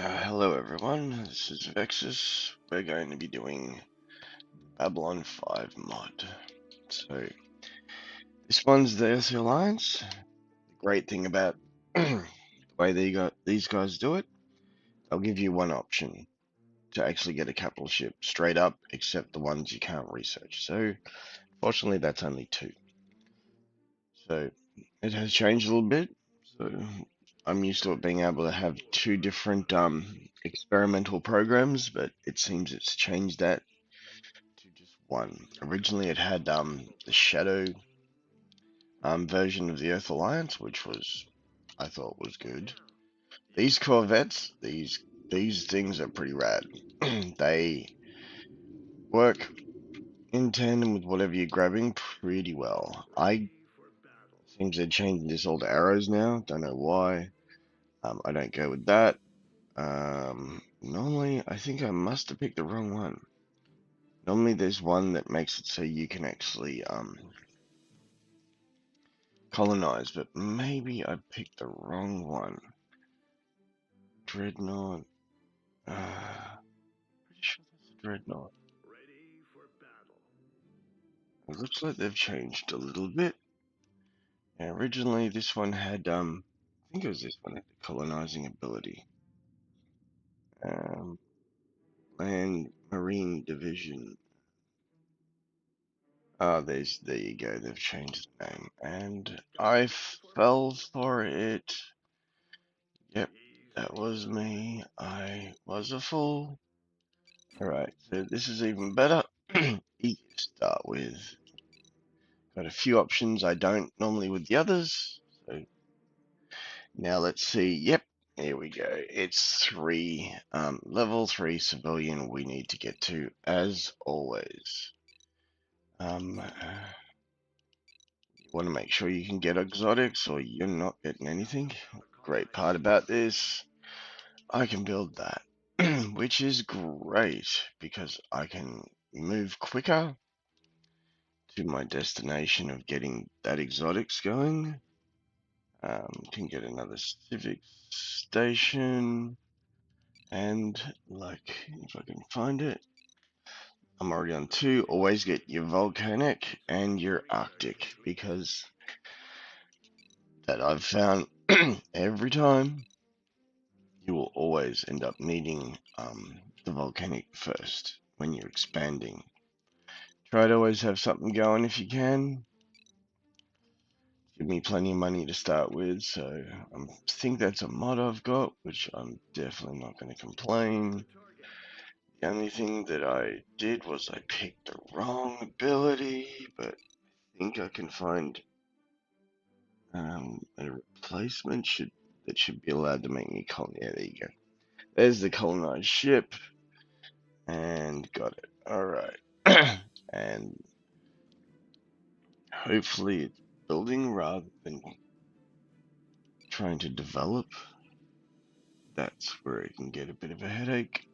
Hello everyone, this is Vexus. We're going to be doing Babylon 5 mod. So, this one's the Earth Alliance. The great thing about the way these guys do it, they'll give you one option to actually get a capital ship straight up, except the ones you can't research. So, fortunately, that's only two. So, it has changed a little bit. So, I'm used to it being able to have two different experimental programs, but it seems it's changed that to just one. Originally, it had the Shadow version of the Earth Alliance, which I thought was good. These Corvettes, these things are pretty rad. They work in tandem with whatever you're grabbing pretty well. Seems they're changing this all to arrows now. Don't know why. I don't go with that. Normally, I think I must have picked the wrong one. Normally, there's one that makes it so you can actually colonize, but maybe I picked the wrong one. Dreadnought. Pretty sure that's a dreadnought. It looks like they've changed a little bit. Yeah, originally, this one had I think it was this one had the colonizing ability. Land Marine Division. There you go. They've changed the name, and I fell for it. Yep, that was me. I was a fool. Alright, so this is even better. Easy to start with. Got a few options I don't normally with the others. So now let's see. Yep, here we go. It's level 3 civilian we need to get to, as always. You want to make sure you can get exotics or you're not getting anything. Great part about this, I can build that. Which is great because I can move quicker to my destination of getting that exotics going. Can get another civic station, and like if I can find it, I'm already on 2. Always get your volcanic and your arctic, because that I've found every time you will always end up needing the volcanic first when you're expanding. Try to always have something going if you can. Give me plenty of money to start with, so I think that's a mod I've got, which I'm definitely not going to complain. The only thing that I did was I picked the wrong ability, but I think I can find a replacement that should be allowed to make me colonize. Yeah, there you go. There's the colonized ship, and got it. All right, and hopefully it's building rather than trying to develop. That's where it can get a bit of a headache.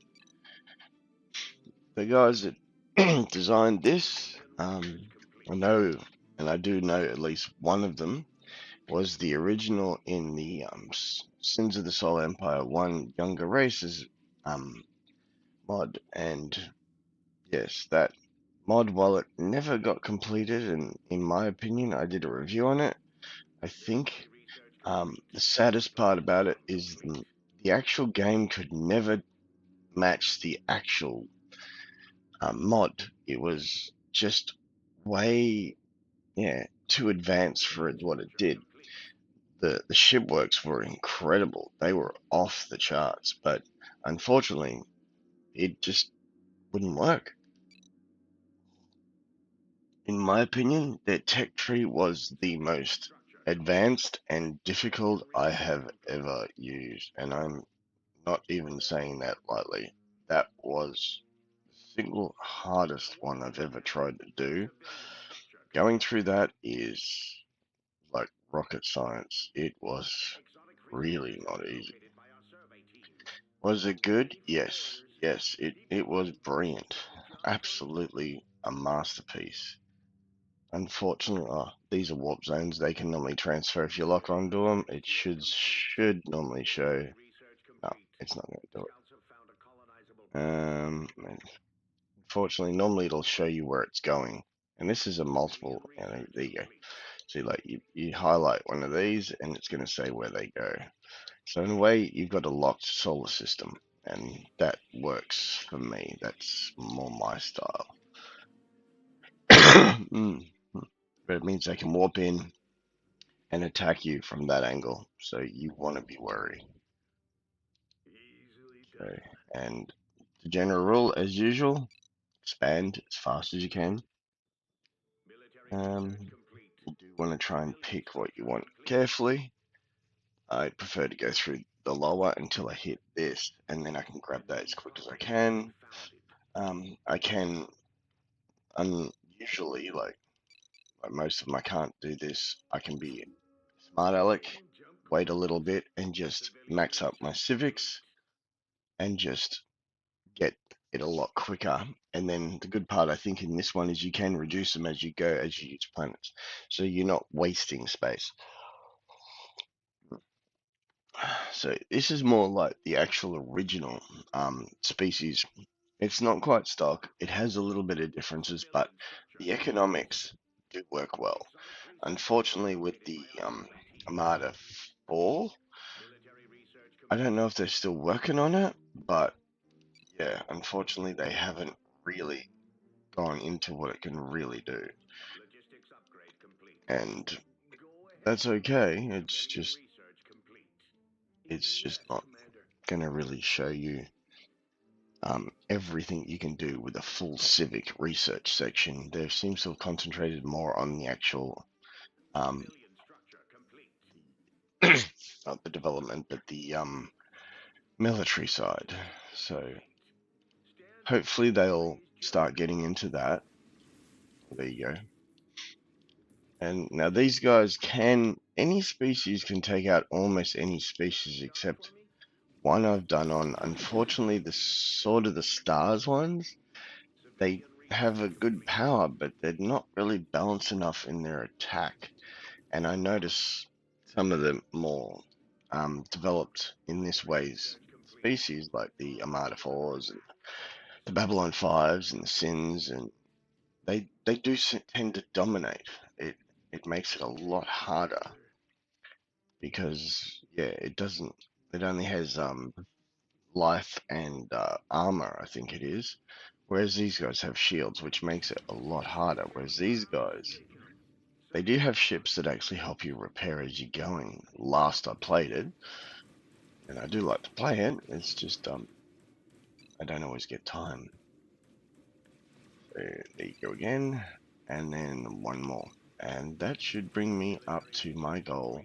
The guys that designed this, I know, and I do know at least one of them was the original in the Sins of the Soul Empire 1 Younger Races mod, and yes, that mod, while it never got completed, and in my opinion, I did a review on it, I think the saddest part about it is the actual game could never match the actual mod. It was just way, too advanced for what it did. The ship works were incredible. They were off the charts, but unfortunately, it just wouldn't work. In my opinion, their tech tree was the most advanced and difficult I have ever used, and I'm not even saying that lightly. That was the single hardest one I've ever tried to do. Going through that is like rocket science. It was really not easy. Was it good? Yes. Yes, it was brilliant. Absolutely a masterpiece. Unfortunately, these are warp zones. They can normally transfer if you lock onto them. It should normally show No, it's not going to do it. Unfortunately, normally it'll show you where it's going. And this is a multiple, there you go. See, like you highlight one of these and it's going to say where they go. So in a way, you've got a locked solar system, and that works for me. That's more my style. But it means they can warp in and attack you from that angle, so you want to be wary. Okay. And the general rule, as usual, expand as fast as you can. You do want to try and pick what you want carefully. I prefer to go through the lower until I hit this, and then I can grab that as quick as I can. I can unusually, like most of them, I can't do this. I can be smart aleck, wait a little bit, and just max up my civics, and just get it a lot quicker. And then the good part, I think, in this one is you can reduce them as you go, as you use planets, so you're not wasting space. So this is more like the actual original species. It's not quite stock. It has a little bit of differences, but the economics do work well. Unfortunately, with the Armada 4, I don't know if they're still working on it, but yeah, unfortunately, they haven't really gone into what it can really do. And that's okay. It's just not going to really show you everything you can do with a full civic research section. They seems to have concentrated more on the actual not the development, but the military side. So hopefully they'll start getting into that. There you go. And now these guys any species can take out almost any species except one I've done on. Unfortunately, the sort of the stars ones, they have a good power, but they're not really balanced enough in their attack. And I notice some of the more developed in this ways species, like the Armada 4s and the Babylon 5s and the Sins, and they do tend to dominate. It makes it a lot harder because it only has life and armor, I think it is, whereas these guys have shields, which makes it a lot harder. Whereas these guys, they do have ships that actually help you repair as you're going. Last I played it, and I do like to play it, it's just I don't always get time. So there you go again, and then one more, and that should bring me up to my goal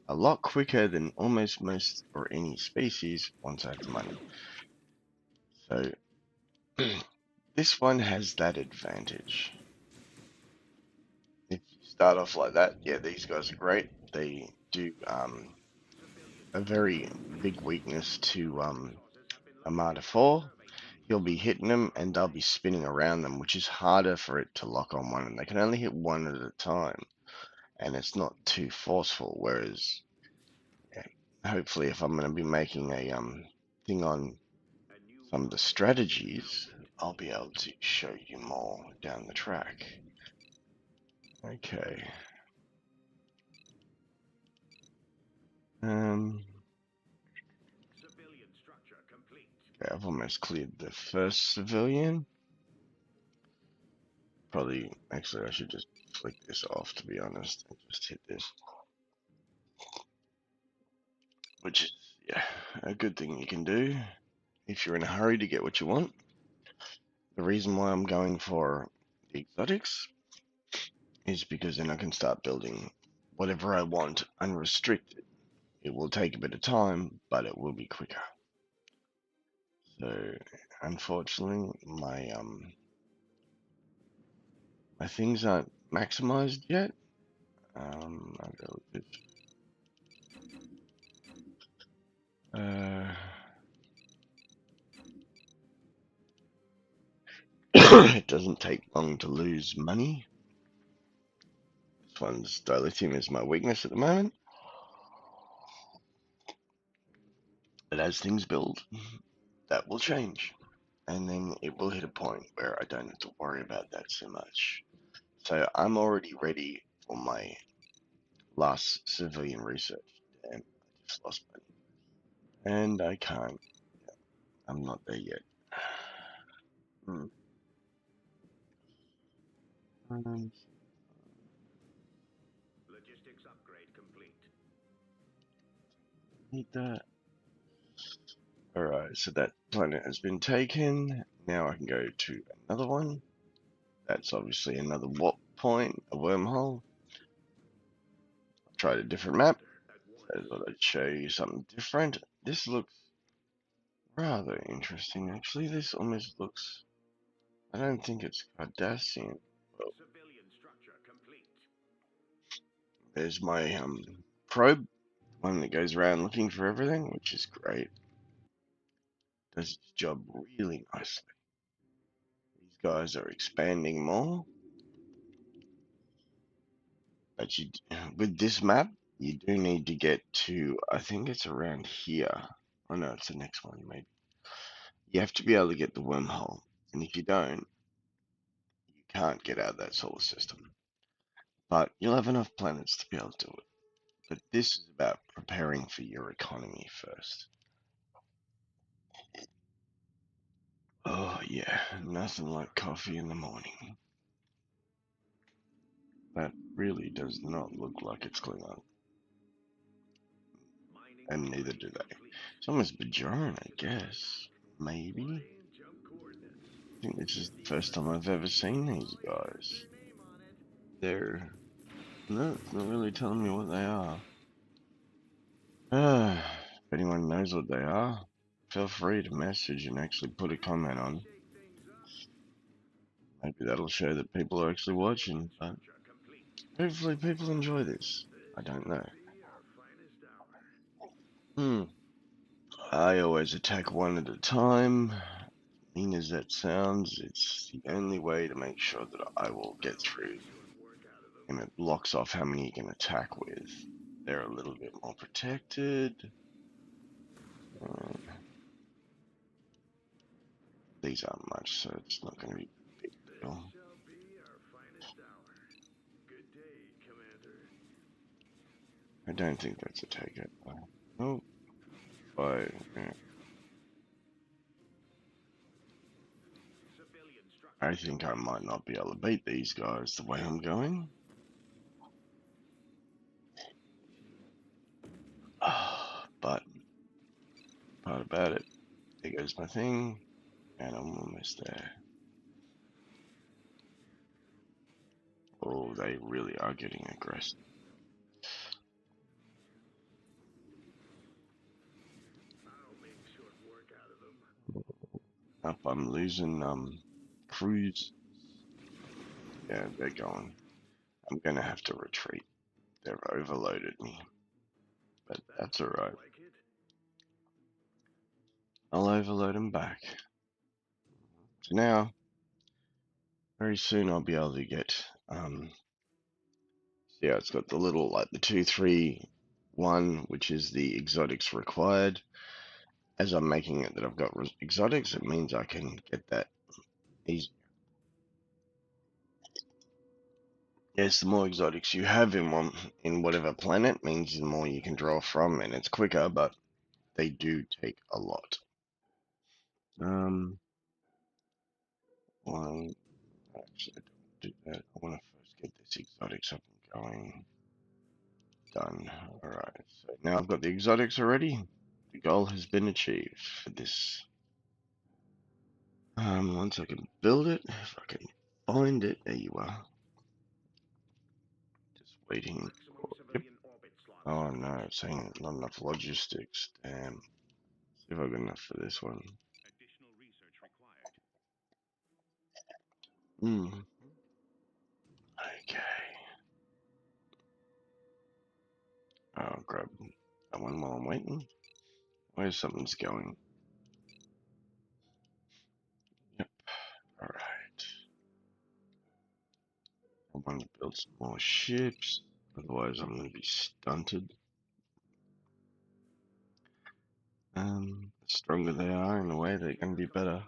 a lot quicker than almost most or any species once I have the money. So this one has that advantage. If you start off like that, yeah, these guys are great. They do a very big weakness to Armada 4. You'll be hitting them and they'll be spinning around them, which is harder for it to lock on one, and they can only hit one at a time, and it's not too forceful. Whereas, yeah, hopefully, if I'm going to be making a thing on some of the strategies, I'll be able to show you more down the track. Okay. Okay, I've almost cleared the first civilian. Actually, I should just flick this off, to be honest, and just hit this. Which is, yeah, a good thing you can do if you're in a hurry to get what you want. The reason why I'm going for the exotics is because then I can start building whatever I want unrestricted. It will take a bit of time, but it will be quicker. So, unfortunately, my things aren't maximized yet. I'll go with this. It doesn't take long to lose money. This one's dilithium is my weakness at the moment. But as things build, that will change. And then it will hit a point where I don't have to worry about that so much. So I'm already ready for my last civilian research. Damn, I just lost my. And I can't. I'm not there yet. Hmm. Logistics upgrade complete. Need that. Alright, so that planet has been taken. Now I can go to another one. That's obviously another warp point, a wormhole. Tried a different map. I thought I'd show you something different. This looks rather interesting, actually. This almost looks. I don't think it's Cardassian. Well, Civilian structure complete. there's my probe, one that goes around looking for everything, which is great. Does its job really nicely. These guys are expanding more. But you, with this map, you do need to get to, I think it's around here. Oh no, it's the next one, maybe. You have to be able to get the wormhole. And if you don't, you can't get out of that solar system. But you'll have enough planets to be able to do it. But this is about preparing for your economy first. Oh yeah, nothing like coffee in the morning. That really does not look like it's Klingon. And neither do they. It's almost Bajoran, I guess. Maybe? I think this is the first time I've ever seen these guys. They're... No, it's not really telling me what they are. If anyone knows what they are, feel free to message and actually put a comment on. Maybe that'll show that people are actually watching, but hopefully people enjoy this. I don't know. I always attack one at a time. Mean as that sounds, it's the only way to make sure that I will get through. And it blocks off how many you can attack with. They're a little bit more protected. These aren't much, so it's not going to be a big deal. I don't think that's a takeout. Oh, yeah. I think I might not be able to beat these guys the way I'm going. But, part about it, there goes my thing, and I'm almost there. Oh, they really are getting aggressive. Up, I'm losing, crews. Yeah, they're going. I'm gonna have to retreat. They've overloaded me. But that's alright. I'll overload them back. So now, very soon I'll be able to get, yeah, it's got the little, like the 2, 3, 1, which is the exotics required. As I'm making it that I've got exotics, it means I can get that easy. Yes, the more exotics you have in whatever planet means the more you can draw from, and it's quicker, but they do take a lot. Well, actually, I don't do that. I want to first get this exotics up and going. Done. Alright, so now I've got the exotics already. The goal has been achieved for this. Once I can build it, if I can find it, there you are. Just waiting for, yep. Oh no, it's saying not enough logistics. Damn. See if I've got enough for this one. Hmm. Okay. I'll grab that one while I'm waiting. Where's something's going? Yep. Alright. I want to build some more ships. Otherwise I'm going to be stunted. The stronger they are, in a way, they're going to be better.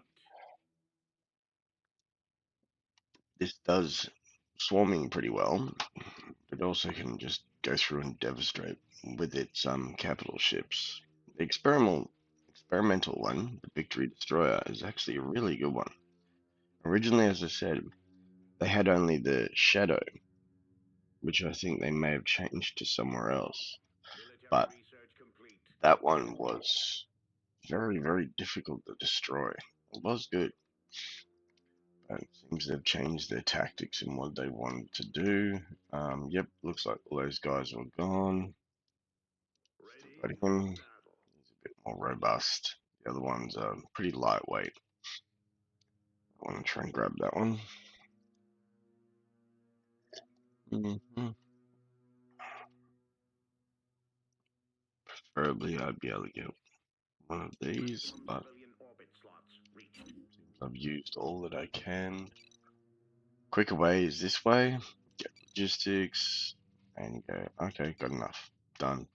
This does swarming pretty well, but also can just go through and devastate with its capital ships. The experimental one, the Victory Destroyer, is actually a really good one. Originally, as I said, they had only the Shadow, which I think they may have changed to somewhere else. But that one was very, very difficult to destroy. It was good, but it seems they've changed their tactics and what they wanted to do. Yep, looks like all those guys were gone. Got him. He's a bit more robust. The other one's pretty lightweight. I want to try and grab that one. Mm-hmm. Preferably, I'd be able to get one of these, but I've used all that I can. Quicker way is this way. Get logistics, and you go, okay, got enough. Done.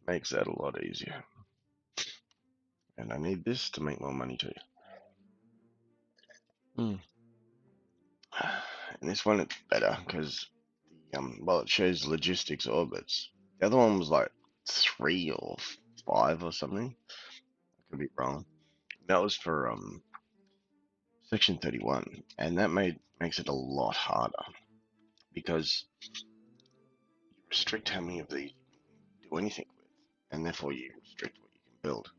Makes that a lot easier. And I need this to make more money too. Hmm. And this one it's better because well, it shows logistics orbits. The other one was like 3 or 5 or something. I could be wrong. That was for section 31, and that makes it a lot harder because you restrict how many of these you can do anything with, and therefore you restrict what you can build.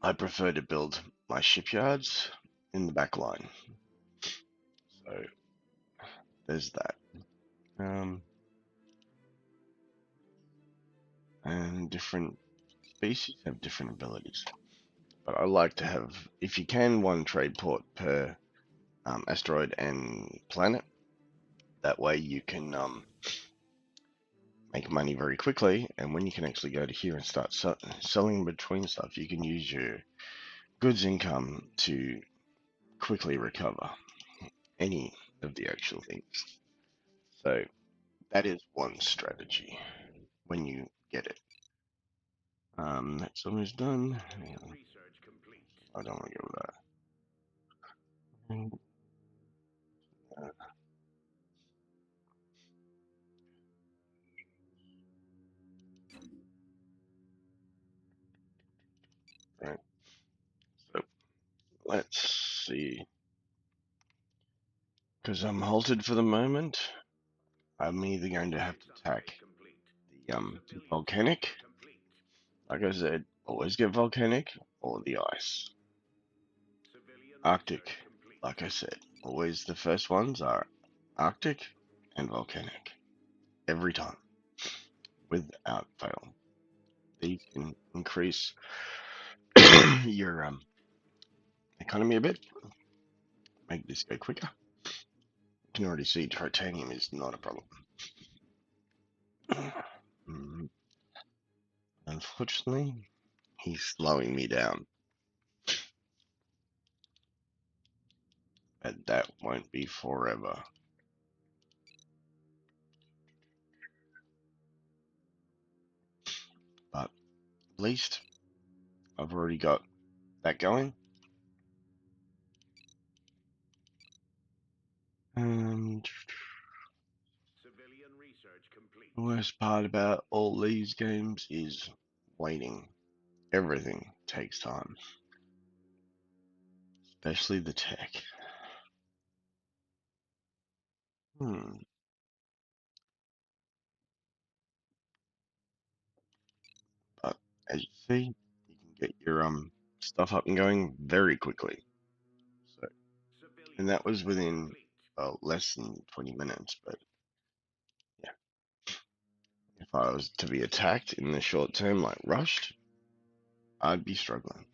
I prefer to build my shipyards in the back line. So there's that. And different species have different abilities. But I like to have, if you can, one trade port per asteroid and planet. That way you can make money very quickly, and when you can actually go to here and start selling between stuff, you can use your goods income to quickly recover any of the actual things. So that is one strategy when you get it. That's almost done. I don't want to go with that. Right. So let's see. Because I'm halted for the moment, I'm either going to have to attack the volcanic, like I said, always get volcanic, or the ice. Arctic, like I said, always the first ones are Arctic and volcanic. Every time. Without fail. These can increase your economy a bit, make this go quicker. You can already see titanium is not a problem. Unfortunately, he's slowing me down. But that won't be forever. But at least I've already got that going. And the worst part about all these games is waiting. Everything takes time, especially the tech. But as you see, you can get your stuff up and going very quickly. So, and that was within less than 20 minutes. But yeah, if I was to be attacked in the short term, like rushed, I'd be struggling.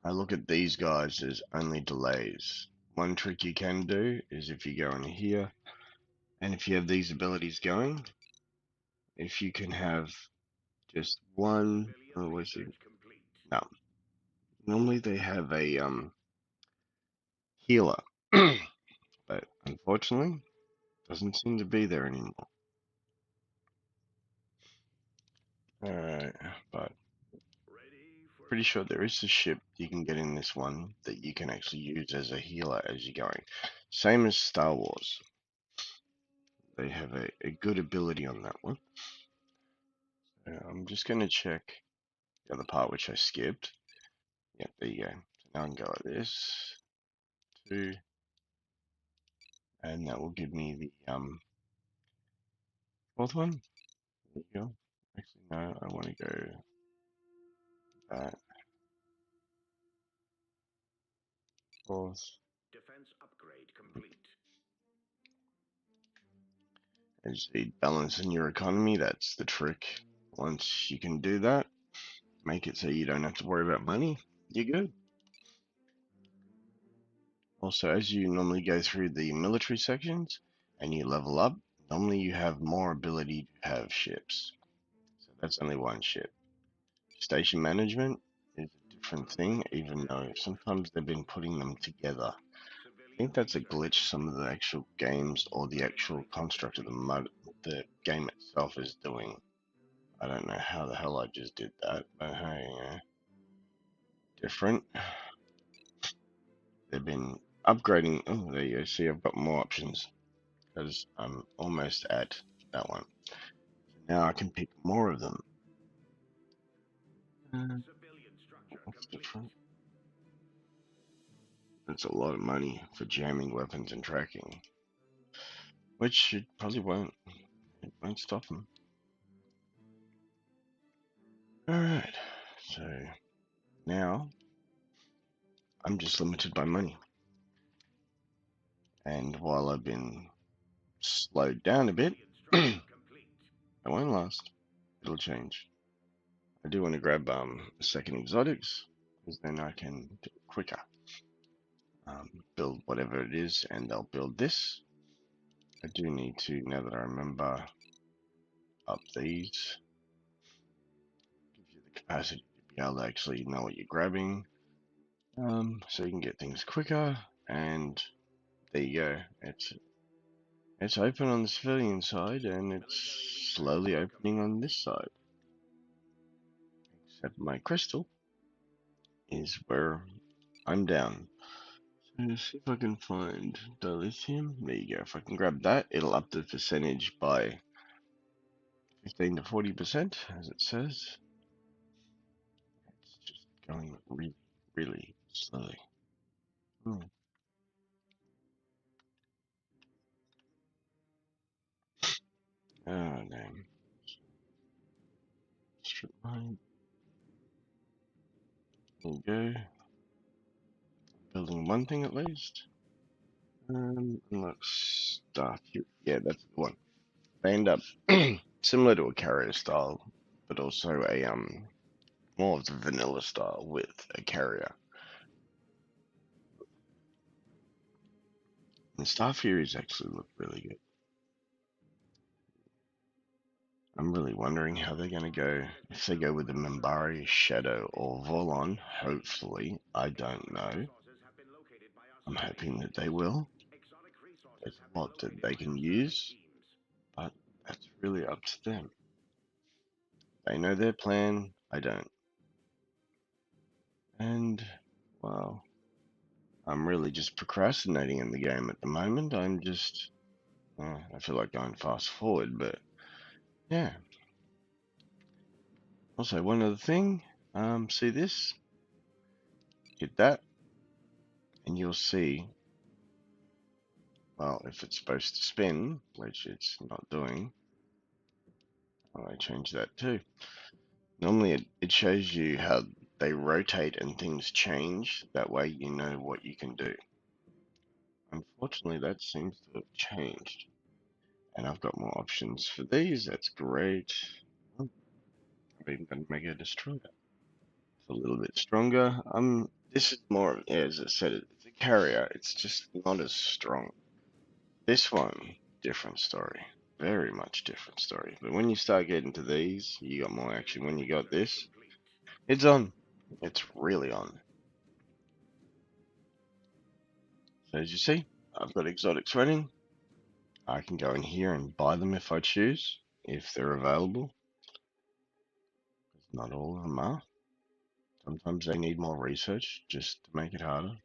I look at these guys as only delays. One trick you can do is if you go in here, and if you have these abilities going, if you can have just one, oh, where's it? No. Normally they have a healer, but unfortunately, doesn't seem to be there anymore. Alright, but Ready for pretty sure there is a battle. ship you can get in this one that you can actually use as a healer as you're going. Same as Star Wars. They have a good ability on that one. So I'm just going to check the other part which I skipped. Yep, there you go. So now I can go like this, 2, and that will give me the fourth one. There you go. Actually, no, I want to go that fourth. Defense upgrade complete. As you see, balancing your economy, that's the trick. Once you can do that, make it so you don't have to worry about money, you're good. Also, as you normally go through the military sections and you level up, normally you have more ability to have ships. So that's only one ship. Station management is a different thing, even though sometimes they've been putting them together. I Civilian think that's a glitch research. some of the actual games or the actual Upgrade construct of complete. the game itself is doing. I don't know how the hell I just did that, but hey, different. They've been upgrading. Oh, there you go. See, I've got more options because I'm almost at that one. So now I can pick more of them. Civilian structure What's complete. different? That's a lot of money for jamming weapons and tracking, which it probably won't. It won't stop them. All right. So now I'm just limited by money, and while I've been slowed down a bit, Civilian it structure complete. won't last. It'll change. I do want to grab a second exotics because then I can do it quicker. Build whatever it is, and they'll build this. I do need to, now that I remember, up these. Gives you the capacity to be able to actually know what you're grabbing, so you can get things quicker. And there you go. It's open on the civilian side, and Military it's research slowly opening complete. on this side. Except my crystal is where I'm down. So let's see if I can find dilithium. There you go. If I can grab that, it'll up the percentage by 15 to 40%, as it says. It's just going really, really slowly. Hmm. Oh, damn. Strip mine. There you go. Building one thing at least. Unlock stuff. Yeah, that's the one. They end up similar to a carrier style, but also a more of the vanilla style with a carrier. And Star Furies actually look really good. I'm really wondering how they're going to go. If they go with the Mimbari, Shadow, or Volon, hopefully. I don't Exotic know. resources have been located by our I'm supply hoping that teams. they will. Exotic resources There's have a been lot that located they by can our survey use, teams. but that's really up to them. They know their plan, I don't. And, well, I'm really just procrastinating in the game at the moment. I'm just, I feel like going fast forward, but yeah. Also, one other thing, see this? Hit that, and you'll see, well, if it's supposed to spin, which it's not doing, I change that too. Normally it shows you how they rotate and things change. That way you know what you can do. Unfortunately, that seems to have changed. And I've got more options for these. That's great. Oh, I'm even going to make a destroyer. It's a little bit stronger. This is more, yeah, as I said, it's a carrier. It's just not as strong. This one, different story. Very much different story. But when you start getting to these, you got more action. When Civilian you got research this, complete. it's on. It's really on. So as you see, I've got exotics running. I can go in here and buy them if I choose, if they're available. Not all of them are. Sometimes they need more research just to make it harder.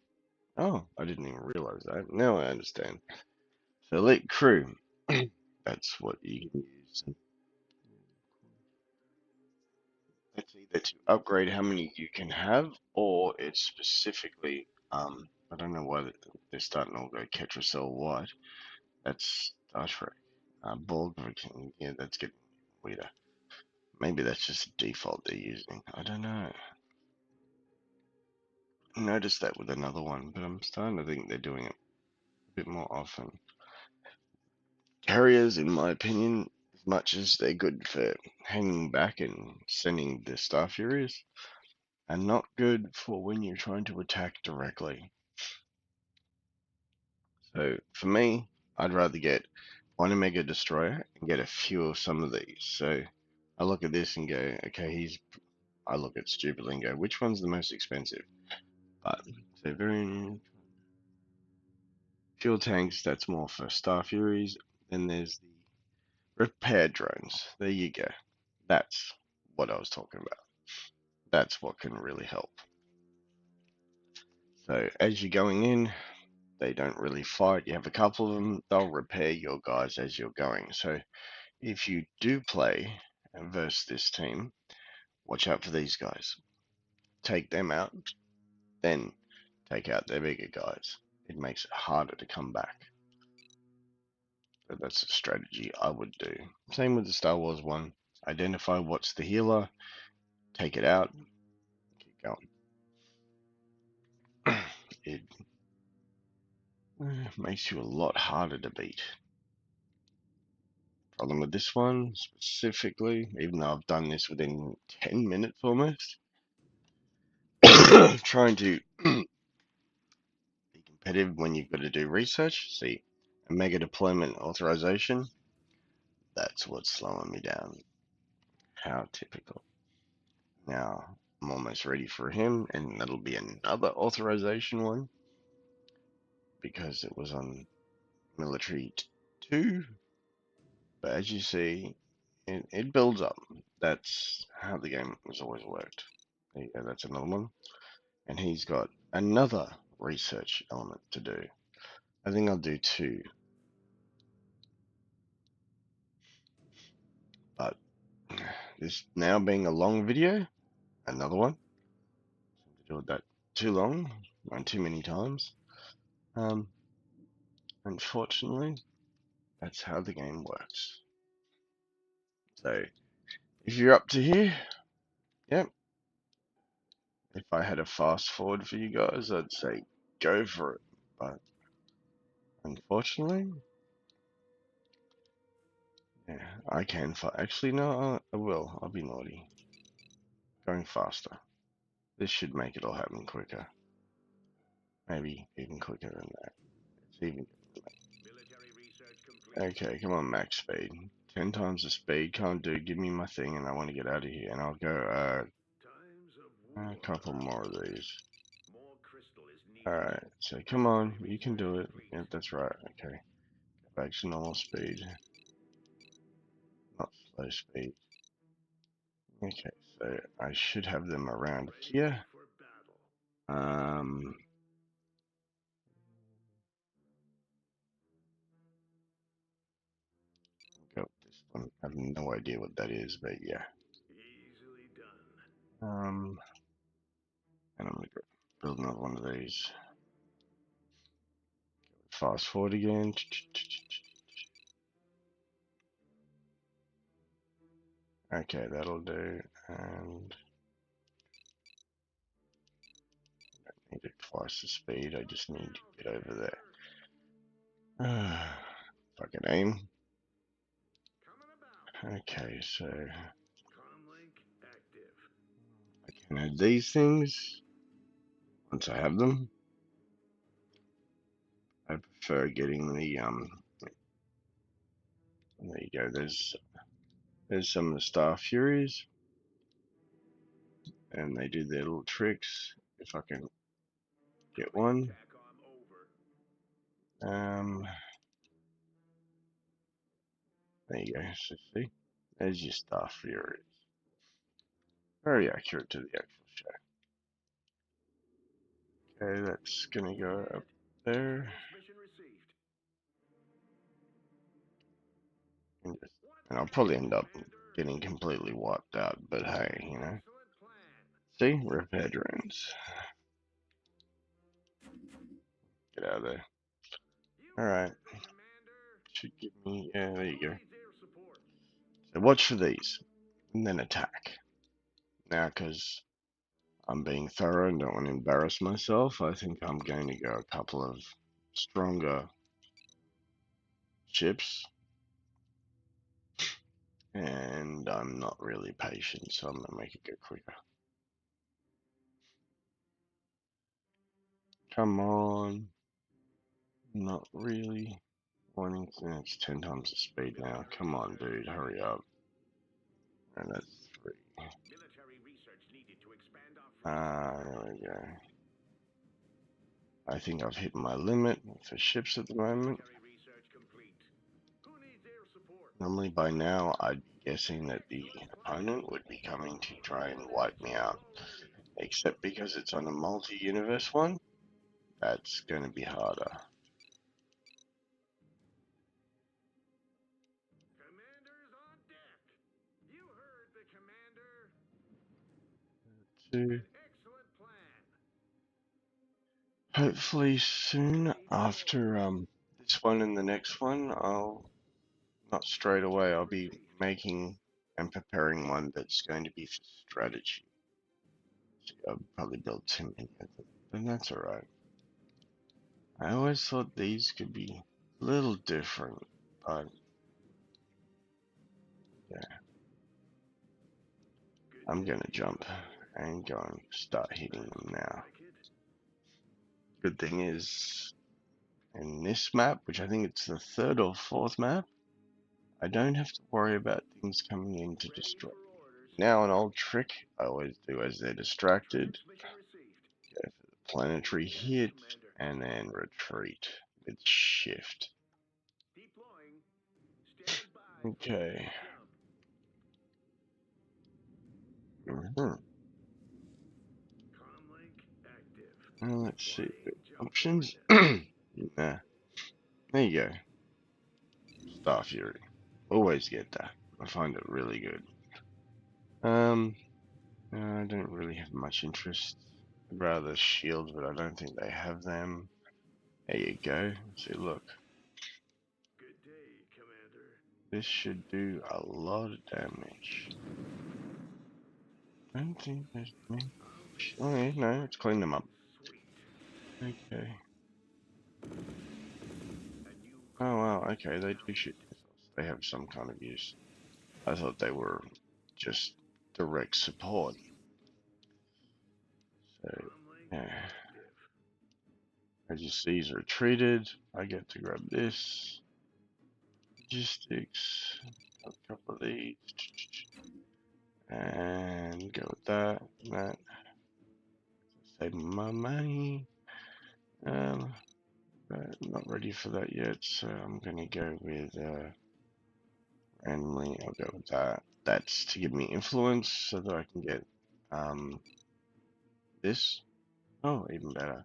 Oh, I didn't even realize that. Now I understand. So elite crew. That's what you can use. It's either to upgrade how many you can have, or it's specifically. I don't know why they're starting to all go Ketracel White. That's Star Trek. Borg Viking. Yeah, that's getting weirder. Maybe that's just a default they're using. I don't know. I noticed that with another one, but I'm starting to think they're doing it a bit more often. Carriers, in my opinion, as much as they're good for hanging back and sending the Star Furies, are not good for when you're trying to attack directly. So for me, I'd rather get one Omega Destroyer and get a few of some of these. So I look at this and go, okay, I look at stupidly and go, which one's the most expensive? But so very fuel tanks, that's more for Star Furies. Then there's the repair drones. There you go. That's what I was talking about. That's what can really help. So as you're going in, they don't really fight. You have a couple of them, they'll repair your guys as you're going. So if you do play versus this team, watch out for these guys. Take them out, then take out their bigger guys. It makes it harder to come back. So that's a strategy I would do. Same with the Star Wars one. Identify what's the healer, take it out, keep going. It makes you a lot harder to beat. Problem with this one specifically, even though I've done this within 10 minutes almost, trying to be competitive when you've got to do research. See, a mega deployment authorization, that's what's slowing me down. How typical. Now, I'm almost ready for him, and that'll be another authorization one because it was on military 2. But as you see, it builds up. That's how the game has always worked. There you go, that's another one. And he's got another research element to do. I think I'll do 2. But this now being a long video, another one. To do that too long, and too many times. Unfortunately, that's how the game works. So, if you're up to here, yep. If I had a fast forward for you guys, I'd say go for it. But unfortunately, yeah, I can. Actually, no, I will. I'll be naughty. Going faster. This should make it all happen quicker. Maybe even quicker than that. It's even. Military research complete. Okay, come on, max speed. 10 times the speed. Can't do. Give me my thing, and I want to get out of here. And I'll go. Times of A war. couple more of these. More crystal is needed. Alright, so come on, Military you can research do it. complete. Yep, that's right. Okay. Back to normal speed. Not slow speed. Okay, so I should have them around Ready here. for battle. Go with this one. I have no idea what that is, but yeah. Easily done. And I'm gonna go build another one of these. Fast forward again. Okay, that'll do. And I need it twice the speed. I just need to get over there. Fucking aim. Coming about. Okay, so Comlink active. I can add these things once I have them. I prefer getting the there you go, there's some of the Star Furies and they do their little tricks. If I can get one. TACOM over. There you go, so see? There's your Star Furies. very accurate to the actual show. Okay, that's gonna go up there. Transmission received. And, What and I'll next, probably end up Commander? getting completely wiped out, but hey, you know. Excellent plan. See? Repair drones. Get out of there. You Alright. heard the commander. Should give me, yeah, there you Who go. needs air support? So watch for these. And then attack. Now, because I'm being thorough and don't want to embarrass myself, I think I'm going to go a couple of stronger ships. And I'm not really patient, so I'm going to make it go quicker. Come on. Not really wanting to. It's 10 times the speed now. Come on, dude. Hurry up. And that's 3. Military research needed to expand our There we go. I think I've hit my limit for ships at the moment. military research complete. Who needs air support? Normally by now I'd be guessing that the opponent would be coming to try and wipe me out. Except because it's on a multi-universe one, that's going to be harder. Commanders on deck. You heard the commander. Two. An excellent plan. Hopefully soon after this one and the next one, not straight away, I'll be making and preparing one that's going to be for strategy. So I'll probably build too many of them, and that's alright. I always thought these could be a little different, but yeah, I'm gonna jump and go and start hitting them now. Good thing is, in this map, which I think it's the 3rd or 4th map, I don't have to worry about things coming in to distract me. Now, an old trick I always do as they're distracted, go for the planetary hit, and then retreat with shift. Okay. Let's see. Options? Nah. There you go. Star Fury. Always get that. I find it really good. I don't really have much interest. I'd rather shields, but I don't think they have them. There you go. See, look. Good day, Commander. This should do a lot of damage. I don't think there's much. Oh, yeah, no, let's clean them up. Okay. Oh, wow, okay, they do shoot missiles. They have some kind of use. I thought they were just direct support. So, yeah. As you see, he's retreated. I get to grab this. Logistics. A couple of these. And go with that. And that. Save my money. But I'm not ready for that yet, so I'm gonna go with randomly. I'll go with that. That's to give me influence so that I can get this. Oh, even better.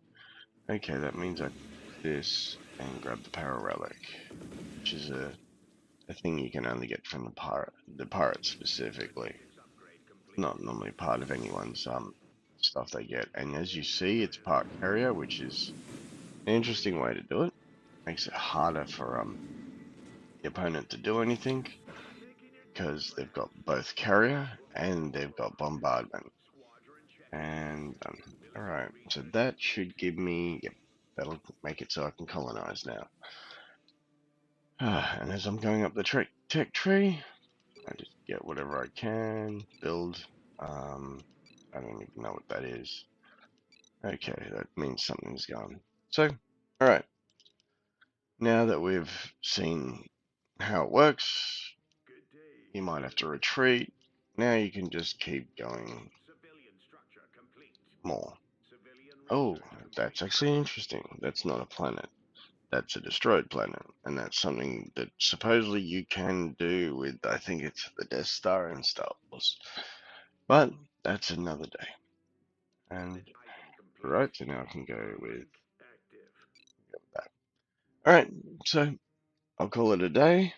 Okay, that means I do this and grab the power relic, which is a thing you can only get from the pirate specifically. Not normally part of anyone's stuff they get. And as you see, it's part carrier, which is an interesting way to do it. Makes it harder for the opponent to do anything because they've got both carrier and they've got bombardment. And alright, so that should give me, yep, that'll make it so I can colonize now. And as I'm going up the tech tree, I just get whatever I can, build, I don't even know what that is. Okay, that means something's gone. So, alright, now that we've seen how it works, you might have to retreat. Now you can just keep going more. Oh, that's actually interesting. That's not a planet. That's a destroyed planet. And that's something that supposedly you can do with, I think it's the Death Star and Star Wars. But that's another day. And Permanent item complete. right, so now I can go with Link active. that. Alright, so I'll call it a day.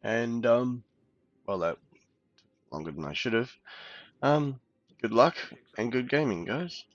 And well, that longer than I should have. Good luck Takes and all good day. gaming, guys.